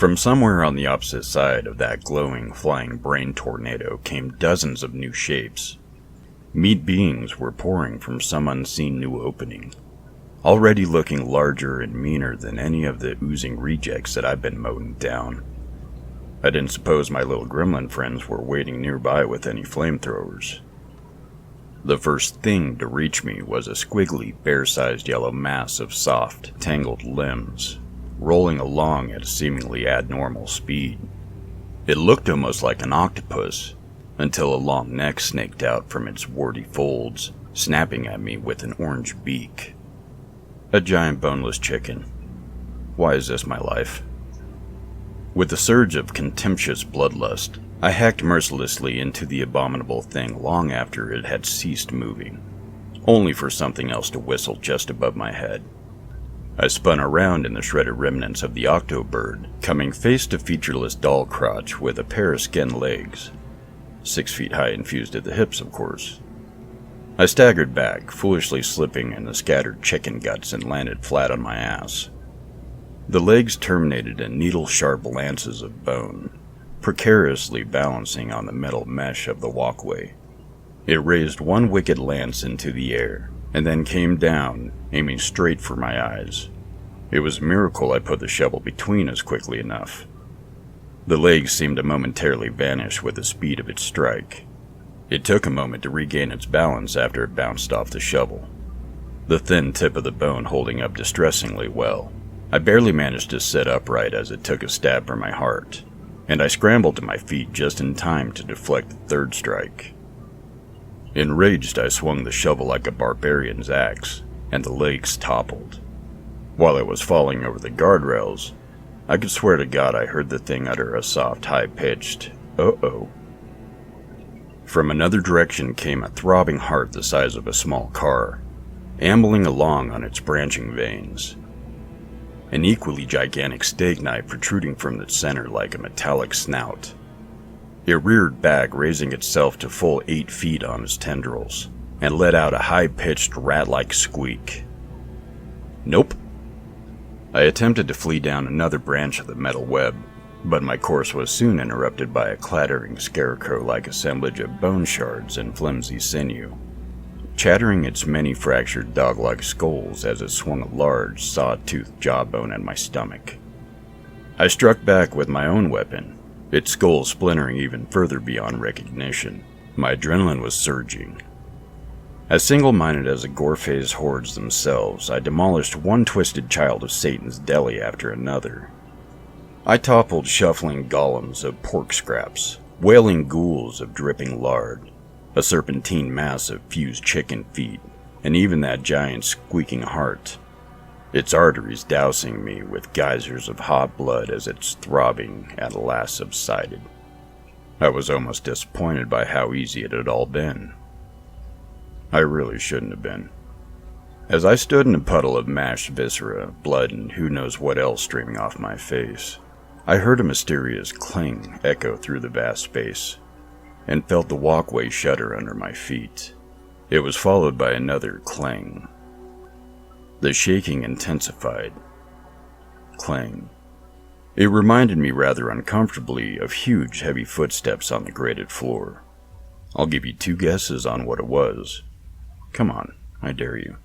From somewhere on the opposite side of that glowing, flying brain tornado came dozens of new shapes. Meat beings were pouring from some unseen new opening, already looking larger and meaner than any of the oozing rejects that I've been mowing down. I didn't suppose my little gremlin friends were waiting nearby with any flamethrowers. The first thing to reach me was a squiggly, bear-sized yellow mass of soft, tangled limbs, rolling along at a seemingly abnormal speed. It looked almost like an octopus, until a long neck snaked out from its warty folds, snapping at me with an orange beak. A giant boneless chicken. Why is this my life? With a surge of contemptuous bloodlust, I hacked mercilessly into the abominable thing long after it had ceased moving, only for something else to whistle just above my head. I spun around in the shredded remnants of the octobird, coming face to featureless doll crotch with a pair of skin legs, 6 feet high and fused at the hips, of course. I staggered back, foolishly slipping in the scattered chicken guts, and landed flat on my ass. The legs terminated in needle-sharp lances of bone, precariously balancing on the metal mesh of the walkway. It raised one wicked lance into the air, and then came down, aiming straight for my eyes. It was a miracle I put the shovel between us quickly enough. The legs seemed to momentarily vanish with the speed of its strike. It took a moment to regain its balance after it bounced off the shovel, the thin tip of the bone holding up distressingly well. I barely managed to sit upright as it took a stab for my heart, and I scrambled to my feet just in time to deflect the third strike. Enraged, I swung the shovel like a barbarian's axe, and the legs toppled. While it was falling over the guardrails, I could swear to God I heard the thing utter a soft, high-pitched, "uh-oh." From another direction came a throbbing heart the size of a small car, ambling along on its branching veins. An equally gigantic steak knife protruding from its center like a metallic snout. It reared back, raising itself to full 8 feet on its tendrils, and let out a high-pitched, rat-like squeak. Nope. I attempted to flee down another branch of the metal web, but my course was soon interrupted by a clattering scarecrow-like assemblage of bone shards and flimsy sinew, chattering its many fractured dog-like skulls as it swung a large, saw-toothed jawbone at my stomach. I struck back with my own weapon, its skull splintering even further beyond recognition. My adrenaline was surging. As single-minded as the gore-phased hordes themselves, I demolished one twisted child of Satan's deli after another. I toppled shuffling golems of pork scraps, wailing ghouls of dripping lard, a serpentine mass of fused chicken feet, and even that giant squeaking heart, its arteries dousing me with geysers of hot blood as its throbbing at last subsided. I was almost disappointed by how easy it had all been. I really shouldn't have been. As I stood in a puddle of mashed viscera, blood, and who knows what else streaming off my face, I heard a mysterious cling echo through the vast space, and felt the walkway shudder under my feet. It was followed by another clang. The shaking intensified. Clang. It reminded me rather uncomfortably of huge, heavy footsteps on the grated floor. I'll give you 2 guesses on what it was. Come on, I dare you.